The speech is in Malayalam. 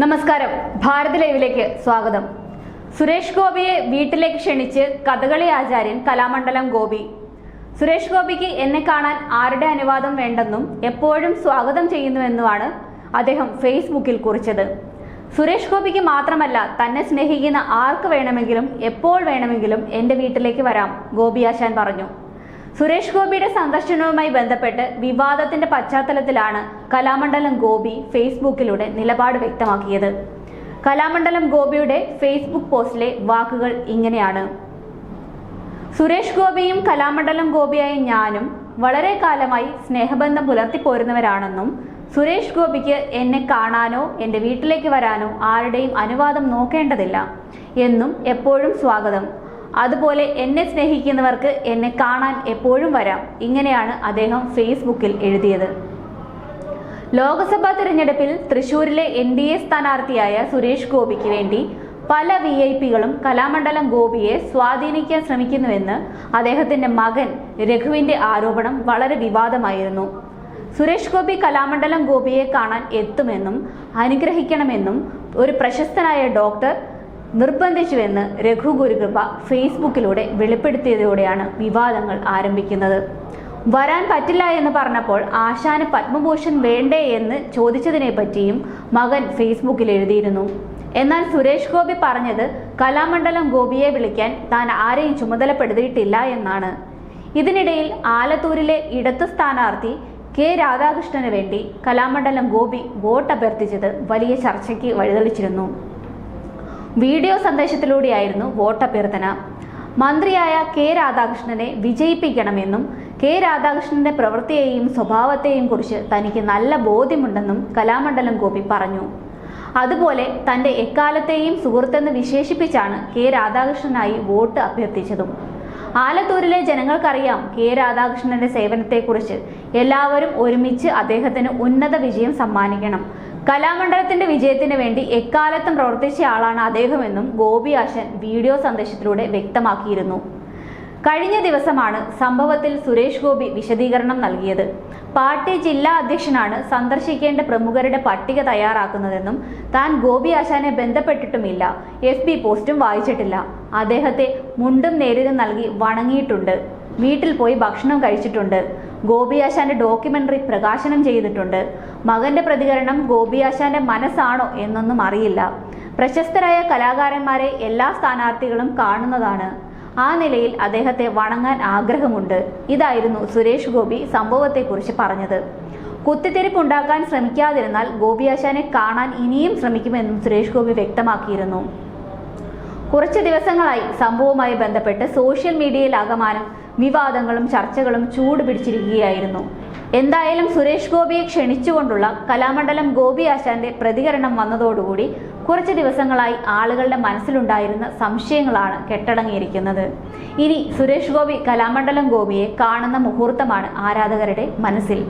നമസ്കാരം, ഭാരത് ലൈവിലേക്ക് സ്വാഗതം. സുരേഷ് ഗോപിയെ വീട്ടിലേക്ക് ക്ഷണിച്ച് കഥകളി ആചാര്യൻ കലാമണ്ഡലം ഗോപി. സുരേഷ് ഗോപിക്ക് എന്നെ കാണാൻ ആരുടെ അനുവാദം വേണ്ടെന്നും എപ്പോഴും സ്വാഗതം ചെയ്യുന്നുവെന്നുമാണ് അദ്ദേഹം ഫേസ്ബുക്കിൽ കുറിച്ചത്. സുരേഷ് ഗോപിക്ക് മാത്രമല്ല, തന്നെ സ്നേഹിക്കുന്ന ആർക്ക് വേണമെങ്കിലും എപ്പോൾ വേണമെങ്കിലും എൻ്റെ വീട്ടിലേക്ക് വരാം, ഗോപി ആശാൻ പറഞ്ഞു. സുരേഷ് ഗോപിയുടെ സന്ദർശനവുമായി ബന്ധപ്പെട്ട് വിവാദത്തിന്റെ പശ്ചാത്തലത്തിലാണ് കലാമണ്ഡലം ഗോപി ഫേസ്ബുക്കിലൂടെ നിലപാട് വ്യക്തമാക്കിയത്. കലാമണ്ഡലം ഗോപിയുടെ ഫേസ്ബുക്ക് പോസ്റ്റിലെ വാക്കുകൾ ഇങ്ങനെയാണ്: സുരേഷ് ഗോപിയും കലാമണ്ഡലം ഗോപിയായ ഞാനും വളരെ കാലമായി സ്നേഹബന്ധം പുലർത്തിപ്പോരുന്നവരാണെന്നും സുരേഷ് ഗോപിക്ക് എന്നെ കാണാനോ എൻ്റെ വീട്ടിലേക്ക് വരാനോ ആരുടെയും അനുവാദം നോക്കേണ്ടതില്ല എന്നും എപ്പോഴും സ്വാഗതം. അതുപോലെ എന്നെ സ്നേഹിക്കുന്നവർക്ക് എന്നെ കാണാൻ എപ്പോഴും വരാം. ഇങ്ങനെയാണ് അദ്ദേഹം ഫേസ്ബുക്കിൽ എഴുതിയത്. ലോക്സഭാ തിരഞ്ഞെടുപ്പിൽ തൃശൂരിലെ NDA സ്ഥാനാർത്ഥിയായ സുരേഷ് ഗോപിക്ക് വേണ്ടി പല VIP-കളും കലാമണ്ഡലം ഗോപിയെ സ്വാധീനിക്കാൻ ശ്രമിക്കുന്നുവെന്ന് അദ്ദേഹത്തിന്റെ മകൻ രഘുവിന്റെ ആരോപണം വളരെ വിവാദമായിരുന്നു. സുരേഷ് ഗോപി കലാമണ്ഡലം ഗോപിയെ കാണാൻ എത്തുമെന്നും അനുഗ്രഹിക്കണമെന്നും ഒരു പ്രശസ്തനായ ഡോക്ടർ നിർബന്ധിച്ചുവെന്ന് രഘു ഗുരുകൃപ ഫേസ്ബുക്കിലൂടെ വെളിപ്പെടുത്തിയതോടെയാണ് വിവാദങ്ങൾ ആരംഭിക്കുന്നത്. വരാൻ പറ്റില്ല എന്ന് പറഞ്ഞപ്പോൾ ആശാന് പത്മഭൂഷൺ വേണ്ടേ എന്ന് ചോദിച്ചതിനെ പറ്റിയും മകൻ ഫേസ്ബുക്കിൽ എഴുതിയിരുന്നു. എന്നാൽ സുരേഷ് ഗോപി പറഞ്ഞത് കലാമണ്ഡലം ഗോപിയെ വിളിക്കാൻ താൻ ആരെയും ചുമതലപ്പെടുത്തിയിട്ടില്ല എന്നാണ്. ഇതിനിടയിൽ ആലത്തൂരിലെ ഇടതു സ്ഥാനാർത്ഥി K രാധാകൃഷ്ണന് വേണ്ടി കലാമണ്ഡലം ഗോപി വോട്ട് അഭ്യർത്ഥിച്ചത് വലിയ ചർച്ചയ്ക്ക് വഴിതെളിച്ചിരുന്നു. വീഡിയോ സന്ദേശത്തിലൂടെയായിരുന്നു വോട്ടഭ്യർത്ഥന. മന്ത്രിയായ K രാധാകൃഷ്ണനെ വിജയിപ്പിക്കണമെന്നും K രാധാകൃഷ്ണന്റെ പ്രവൃത്തിയെയും സ്വഭാവത്തെയും കുറിച്ച് തനിക്ക് നല്ല ബോധ്യമുണ്ടെന്നും കലാമണ്ഡലം ഗോപി പറഞ്ഞു. അതുപോലെ തന്റെ എക്കാലത്തെയും സുഹൃത്തെന്ന് വിശേഷിപ്പിച്ചാണ് K രാധാകൃഷ്ണനായി വോട്ട് അഭ്യർത്ഥിച്ചതും. ആലത്തൂരിലെ ജനങ്ങൾക്കറിയാം K രാധാകൃഷ്ണന്റെ സേവനത്തെക്കുറിച്ച്. എല്ലാവരും ഒരുമിച്ച് അദ്ദേഹത്തിന് ഉന്നത വിജയം സമ്മാനിക്കണം. കലാമണ്ഡലത്തിന്റെ വിജയത്തിന് വേണ്ടി എക്കാലത്തും പ്രവർത്തിച്ച ആളാണ് അദ്ദേഹമെന്നും ഗോപി ആശാൻ വീഡിയോ സന്ദേശത്തിലൂടെ വ്യക്തമാക്കിയിരുന്നു. കഴിഞ്ഞ ദിവസമാണ് സംഭവത്തിൽ സുരേഷ് ഗോപി വിശദീകരണം നൽകിയത്. പാർട്ടി ജില്ലാ അധ്യക്ഷനാണ് സന്ദർശിക്കേണ്ട പ്രമുഖരുടെ പട്ടിക തയ്യാറാക്കുന്നതെന്നും താൻ ഗോപി ആശാനെ ബന്ധപ്പെട്ടിട്ടുമില്ല, FB പോസ്റ്റും വായിച്ചിട്ടില്ല, അദ്ദേഹത്തെ മുണ്ടും നേരിതും നൽകി വണങ്ങിയിട്ടുണ്ട്, വീട്ടിൽ പോയി ഭക്ഷണം കഴിച്ചിട്ടുണ്ട്, ഗോപി ആശാന്റെ ഡോക്യുമെന്ററി പ്രകാശനം ചെയ്തിട്ടുണ്ട്. മകന്റെ പ്രതികരണം ഗോപി ആശാന്റെ മനസ്സാണോ എന്നൊന്നും അറിയില്ല. പ്രശസ്തരായ കലാകാരന്മാരെ എല്ലാ സ്ഥാനാർത്ഥികളും കാണുന്നതാണ്. ആ നിലയിൽ അദ്ദേഹത്തെ വണങ്ങാൻ ആഗ്രഹമുണ്ട്. ഇതായിരുന്നു സുരേഷ് ഗോപി സംഭവത്തെക്കുറിച്ച് പറഞ്ഞത്. കുത്തിത്തിരിപ്പുണ്ടാക്കാൻ ശ്രമിക്കാതിരുന്നാൽ ഗോപി ആശാനെ കാണാൻ ഇനിയും ശ്രമിക്കുമെന്നും സുരേഷ് ഗോപി വ്യക്തമാക്കിയിരുന്നു. കുറച്ച് ദിവസങ്ങളായി സംഭവവുമായി ബന്ധപ്പെട്ട് സോഷ്യൽ മീഡിയയിൽ ആകമാനം വിവാദങ്ങളും ചർച്ചകളും ചൂട് പിടിച്ചിരിക്കുകയായിരുന്നു. എന്തായാലും സുരേഷ് ഗോപിയെ ക്ഷണിച്ചുകൊണ്ടുള്ള കലാമണ്ഡലം ഗോപി ആശാന്റെ പ്രതികരണം വന്നതോടുകൂടി കുറച്ച് ദിവസങ്ങളായി ആളുകളുടെ മനസ്സിലുണ്ടായിരുന്ന സംശയങ്ങളാണ് കെട്ടടങ്ങിയിരിക്കുന്നത്. ഇനി സുരേഷ് ഗോപി കലാമണ്ഡലം ഗോപിയെ കാണുന്ന മുഹൂർത്തമാണ് ആരാധകരുടെ മനസ്സിൽ.